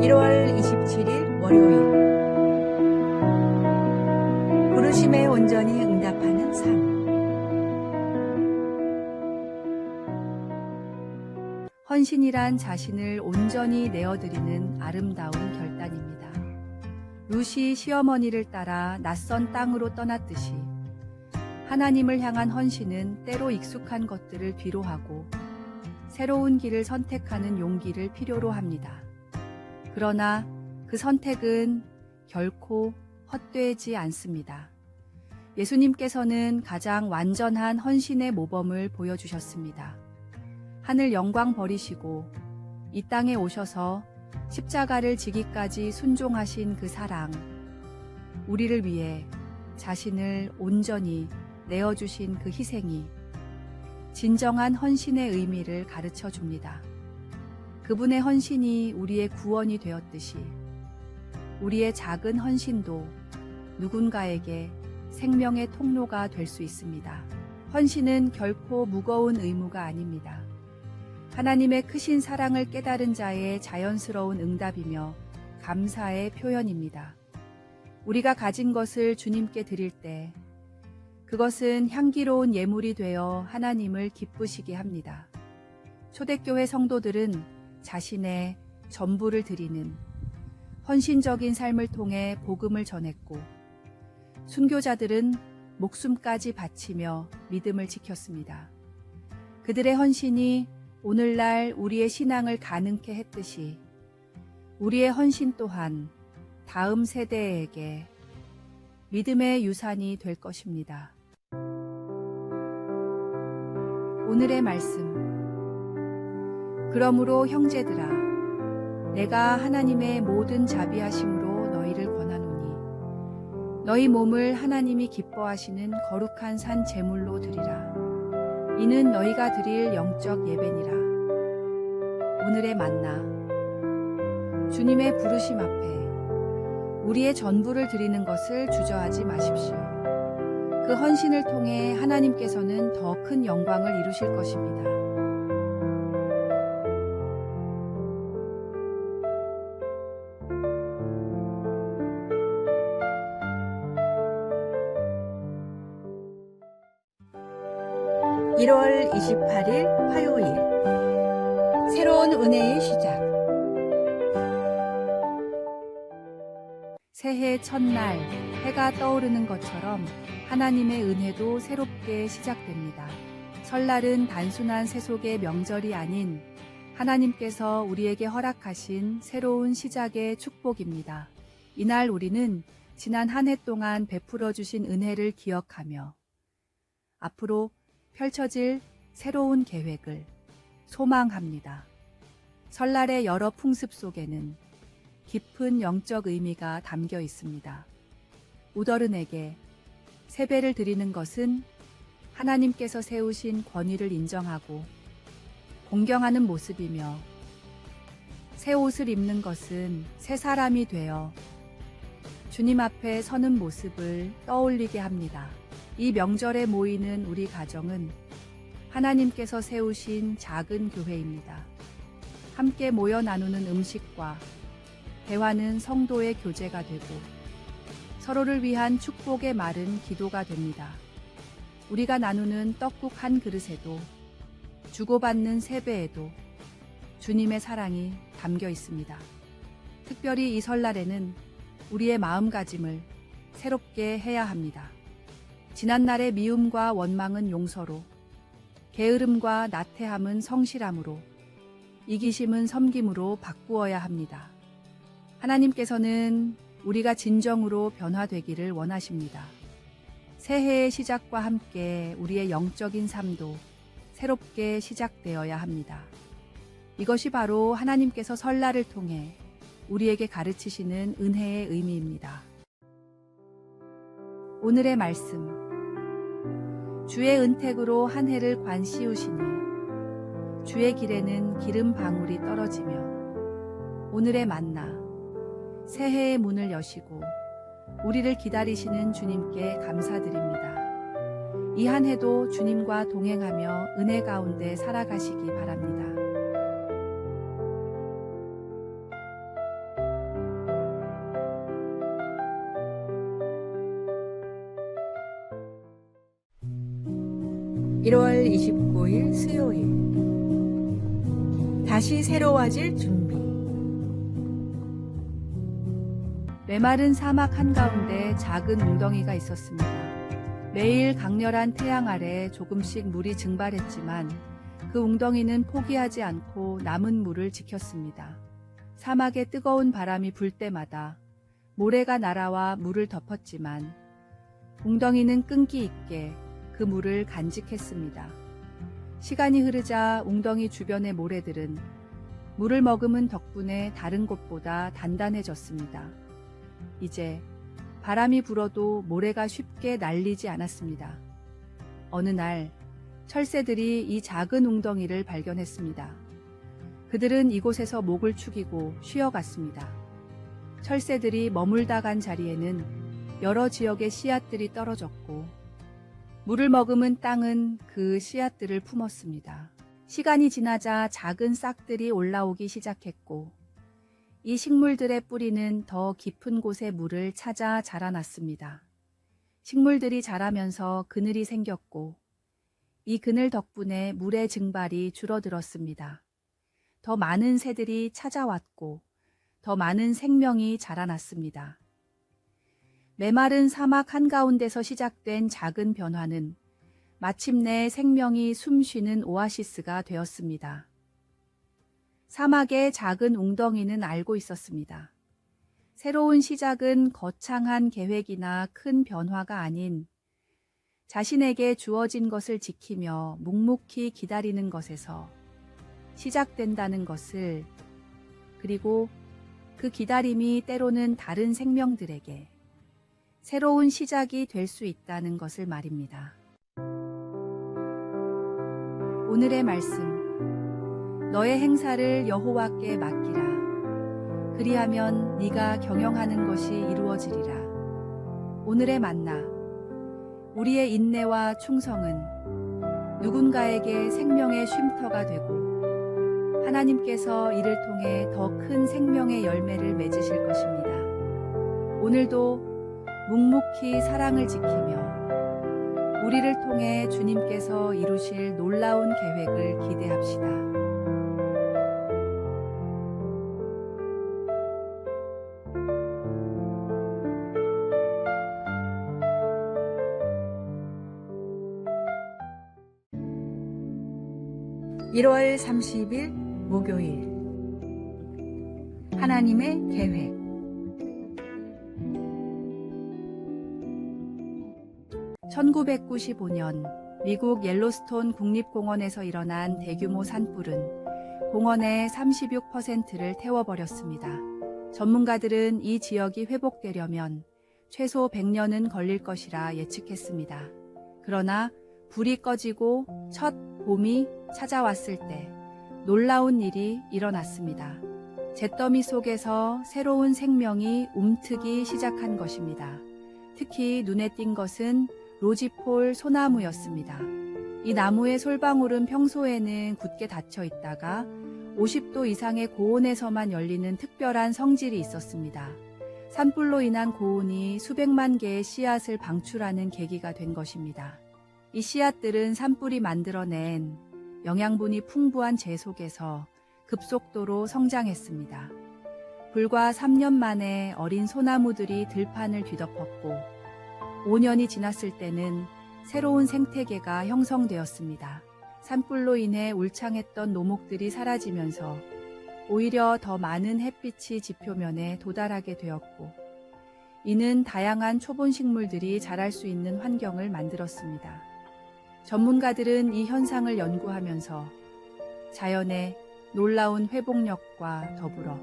1월 27일 월요일. 부르심에 온전히 응답하는 삶. 헌신이란 자신을 온전히 내어드리는 아름다운 결단입니다. 룻이 시어머니를 따라 낯선 땅으로 떠났듯이 하나님을 향한 헌신은 때로 익숙한 것들을 뒤로하고 새로운 길을 선택하는 용기를 필요로 합니다. 그러나 그 선택은 결코 헛되지 않습니다. 예수님께서는 가장 완전한 헌신의 모범을 보여주셨습니다. 하늘 영광 버리시고 이 땅에 오셔서 십자가를 지기까지 순종하신 그 사랑, 우리를 위해 자신을 온전히 내어주신 그 희생이 진정한 헌신의 의미를 가르쳐 줍니다. 그분의 헌신이 우리의 구원이 되었듯이 우리의 작은 헌신도 누군가에게 생명의 통로가 될 수 있습니다. 헌신은 결코 무거운 의무가 아닙니다. 하나님의 크신 사랑을 깨달은 자의 자연스러운 응답이며 감사의 표현입니다. 우리가 가진 것을 주님께 드릴 때 그것은 향기로운 예물이 되어 하나님을 기쁘시게 합니다. 초대교회 성도들은 자신의 전부를 드리는 헌신적인 삶을 통해 복음을 전했고, 순교자들은 목숨까지 바치며 믿음을 지켰습니다. 그들의 헌신이 오늘날 우리의 신앙을 가능케 했듯이 우리의 헌신 또한 다음 세대에게 믿음의 유산이 될 것입니다. 오늘의 말씀. 그러므로 형제들아, 내가 하나님의 모든 자비하심으로 너희를 권하노니 너희 몸을 하나님이 기뻐하시는 거룩한 산 제물로 드리라. 이는 너희가 드릴 영적 예배니라. 오늘의 만나. 주님의 부르심 앞에 우리의 전부를 드리는 것을 주저하지 마십시오. 그 헌신을 통해 하나님께서는 더 큰 영광을 이루실 것입니다. (1월 28일) 화요일. 새로운 은혜의 시작. 새해 첫날 해가 떠오르는 것처럼 하나님의 은혜도 새롭게 시작됩니다. 설날은 단순한 세속의 명절이 아닌 하나님께서 우리에게 허락하신 새로운 시작의 축복입니다. 이날 우리는 지난 한 해 동안 베풀어 주신 은혜를 기억하며 앞으로 펼쳐질 새로운 계획을 소망합니다. 설날의 여러 풍습 속에는 깊은 영적 의미가 담겨 있습니다. 우더른에게 세배를 드리는 것은 하나님께서 세우신 권위를 인정하고 공경하는 모습이며, 새 옷을 입는 것은 새 사람이 되어 주님 앞에 서는 모습을 떠올리게 합니다. 이 명절에 모이는 우리 가정은 하나님께서 세우신 작은 교회입니다. 함께 모여 나누는 음식과 대화는 성도의 교제가 되고 서로를 위한 축복의 말은 기도가 됩니다. 우리가 나누는 떡국 한 그릇에도 주고받는 세배에도 주님의 사랑이 담겨 있습니다. 특별히 이 설날에는 우리의 마음가짐을 새롭게 해야 합니다. 지난날의 미움과 원망은 용서로, 게으름과 나태함은 성실함으로, 이기심은 섬김으로 바꾸어야 합니다. 하나님께서는 우리가 진정으로 변화되기를 원하십니다. 새해의 시작과 함께 우리의 영적인 삶도 새롭게 시작되어야 합니다. 이것이 바로 하나님께서 설날을 통해 우리에게 가르치시는 은혜의 의미입니다. 오늘의 말씀. 주의 은택으로 한 해를 관 씌우시니 주의 길에는 기름 방울이 떨어지며. 오늘의 만나. 새해의 문을 여시고 우리를 기다리시는 주님께 감사드립니다. 이 한 해도 주님과 동행하며 은혜 가운데 살아가시기 바랍니다. 1월 29일 수요일. 다시 새로워질 준비. 메마른 사막 한가운데 작은 웅덩이가 있었습니다. 매일 강렬한 태양 아래 조금씩 물이 증발했지만 그 웅덩이는 포기하지 않고 남은 물을 지켰습니다. 사막에 뜨거운 바람이 불 때마다 모래가 날아와 물을 덮었지만 웅덩이는 끈기 있게 그 물을 간직했습니다. 시간이 흐르자 웅덩이 주변의 모래들은 물을 머금은 덕분에 다른 곳보다 단단해졌습니다. 이제 바람이 불어도 모래가 쉽게 날리지 않았습니다. 어느 날 철새들이 이 작은 웅덩이를 발견했습니다. 그들은 이곳에서 목을 축이고 쉬어갔습니다. 철새들이 머물다 간 자리에는 여러 지역의 씨앗들이 떨어졌고 물을 머금은 땅은 그 씨앗들을 품었습니다. 시간이 지나자 작은 싹들이 올라오기 시작했고 이 식물들의 뿌리는 더 깊은 곳의 물을 찾아 자라났습니다. 식물들이 자라면서 그늘이 생겼고 이 그늘 덕분에 물의 증발이 줄어들었습니다. 더 많은 새들이 찾아왔고 더 많은 생명이 자라났습니다. 메마른 사막 한가운데서 시작된 작은 변화는 마침내 생명이 숨쉬는 오아시스가 되었습니다. 사막의 작은 웅덩이는 알고 있었습니다. 새로운 시작은 거창한 계획이나 큰 변화가 아닌 자신에게 주어진 것을 지키며 묵묵히 기다리는 것에서 시작된다는 것을, 그리고 그 기다림이 때로는 다른 생명들에게 새로운 시작이 될 수 있다는 것을 말입니다. 오늘의 말씀. 너의 행사를 여호와께 맡기라. 그리하면 네가 경영하는 것이 이루어지리라. 오늘의 만나. 우리의 인내와 충성은 누군가에게 생명의 쉼터가 되고 하나님께서 이를 통해 더 큰 생명의 열매를 맺으실 것입니다. 오늘도 묵묵히 사랑을 지키며 우리를 통해 주님께서 이루실 놀라운 계획을 기대합시다. (1월 30일) 목요일. 하나님의 계획. (1995년) 미국 옐로스톤 국립공원에서 일어난 대규모 산불은 공원의 36%를 태워버렸습니다. 전문가들은 이 지역이 회복되려면 최소 100년은 걸릴 것이라 예측했습니다. 그러나 불이 꺼지고 첫 봄이 찾아왔을 때 놀라운 일이 일어났습니다. 잿더미 속에서 새로운 생명이 움트기 시작한 것입니다. 특히 눈에 띈 것은 로지폴 소나무였습니다. 이 나무의 솔방울은 평소에는 굳게 닫혀 있다가 50도 이상의 고온에서만 열리는 특별한 성질이 있었습니다. 산불로 인한 고온이 수백만 개의 씨앗을 방출하는 계기가 된 것입니다. 이 씨앗들은 산불이 만들어낸 영양분이 풍부한 재 속에서 급속도로 성장했습니다. 불과 3년 만에 어린 소나무들이 들판을 뒤덮었고 5년이 지났을 때는 새로운 생태계가 형성되었습니다. 산불로 인해 울창했던 노목들이 사라지면서 오히려 더 많은 햇빛이 지표면에 도달하게 되었고 이는 다양한 초본 식물들이 자랄 수 있는 환경을 만들었습니다. 전문가들은 이 현상을 연구하면서 자연의 놀라운 회복력과 더불어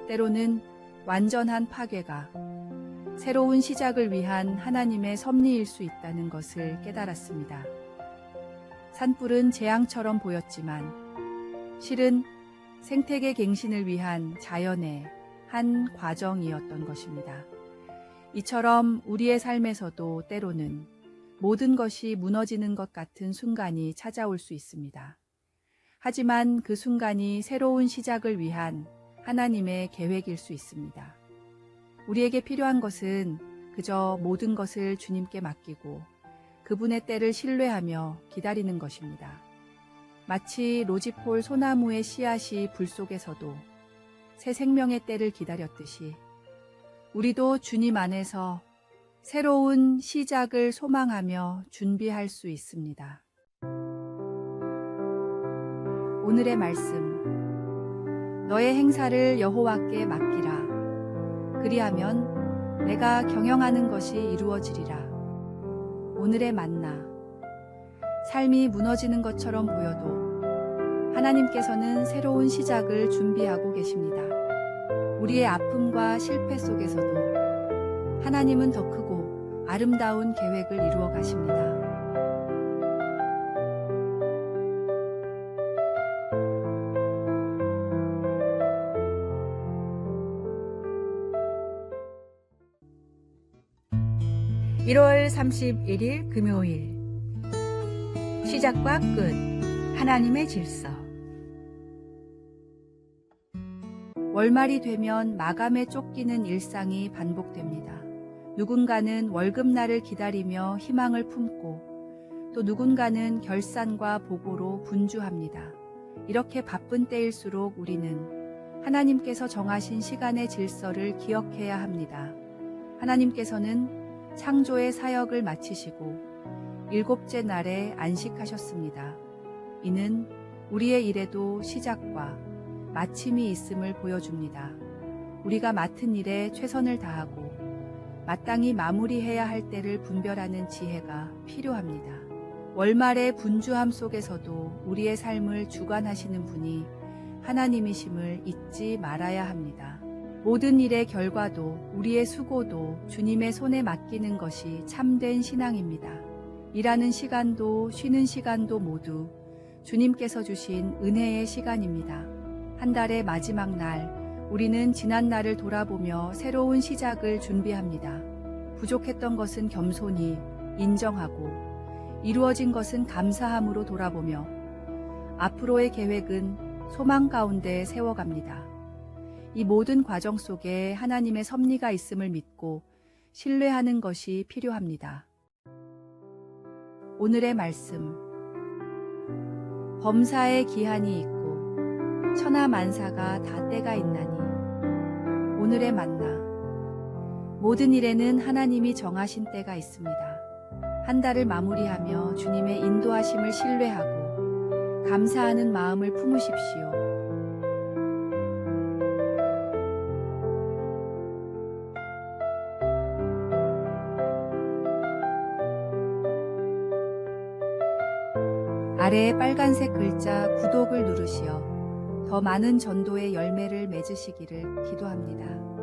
때로는 완전한 파괴가 새로운 시작을 위한 하나님의 섭리일 수 있다는 것을 깨달았습니다. 산불은 재앙처럼 보였지만 실은 생태계 갱신을 위한 자연의 한 과정이었던 것입니다. 이처럼 우리의 삶에서도 때로는 모든 것이 무너지는 것 같은 순간이 찾아올 수 있습니다. 하지만 그 순간이 새로운 시작을 위한 하나님의 계획일 수 있습니다. 우리에게 필요한 것은 그저 모든 것을 주님께 맡기고 그분의 때를 신뢰하며 기다리는 것입니다. 마치 로지폴 소나무의 씨앗이 불 속에서도 새 생명의 때를 기다렸듯이 우리도 주님 안에서 새로운 시작을 소망하며 준비할 수 있습니다. 오늘의 말씀. 너의 행사를 여호와께 맡기라. 그리하면 내가 경영하는 것이 이루어지리라. 오늘의 만나. 삶이 무너지는 것처럼 보여도 하나님께서는 새로운 시작을 준비하고 계십니다. 우리의 아픔과 실패 속에서도 하나님은 더 크고 아름다운 계획을 이루어 가십니다. (1월 31일) 금요일. 시작과 끝. 하나님의 질서. 월말이 되면 마감에 쫓기는 일상이 반복됩니다. 누군가는 월급날을 기다리며 희망을 품고 또 누군가는 결산과 보고로 분주합니다. 이렇게 바쁜 때일수록 우리는 하나님께서 정하신 시간의 질서를 기억해야 합니다. 하나님께서는 창조의 사역을 마치시고 일곱째 날에 안식하셨습니다. 이는 우리의 일에도 시작과 마침이 있음을 보여줍니다. 우리가 맡은 일에 최선을 다하고 마땅히 마무리해야 할 때를 분별하는 지혜가 필요합니다. 월말의 분주함 속에서도 우리의 삶을 주관하시는 분이 하나님이심을 잊지 말아야 합니다. 모든 일의 결과도 우리의 수고도 주님의 손에 맡기는 것이 참된 신앙입니다. 일하는 시간도 쉬는 시간도 모두 주님께서 주신 은혜의 시간입니다. 한 달의 마지막 날, 우리는 지난 날을 돌아보며 새로운 시작을 준비합니다. 부족했던 것은 겸손히 인정하고 이루어진 것은 감사함으로 돌아보며 앞으로의 계획은 소망 가운데 세워갑니다. 이 모든 과정 속에 하나님의 섭리가 있음을 믿고 신뢰하는 것이 필요합니다. 오늘의 말씀. 범사에 기한이 있고 천하만사가 다 때가 있나니. 오늘의 만나. 모든 일에는 하나님이 정하신 때가 있습니다. 한 달을 마무리하며 주님의 인도하심을 신뢰하고 감사하는 마음을 품으십시오. 아래에 빨간색 글자 구독을 누르시어 더 많은 전도의 열매를 맺으시기를 기도합니다.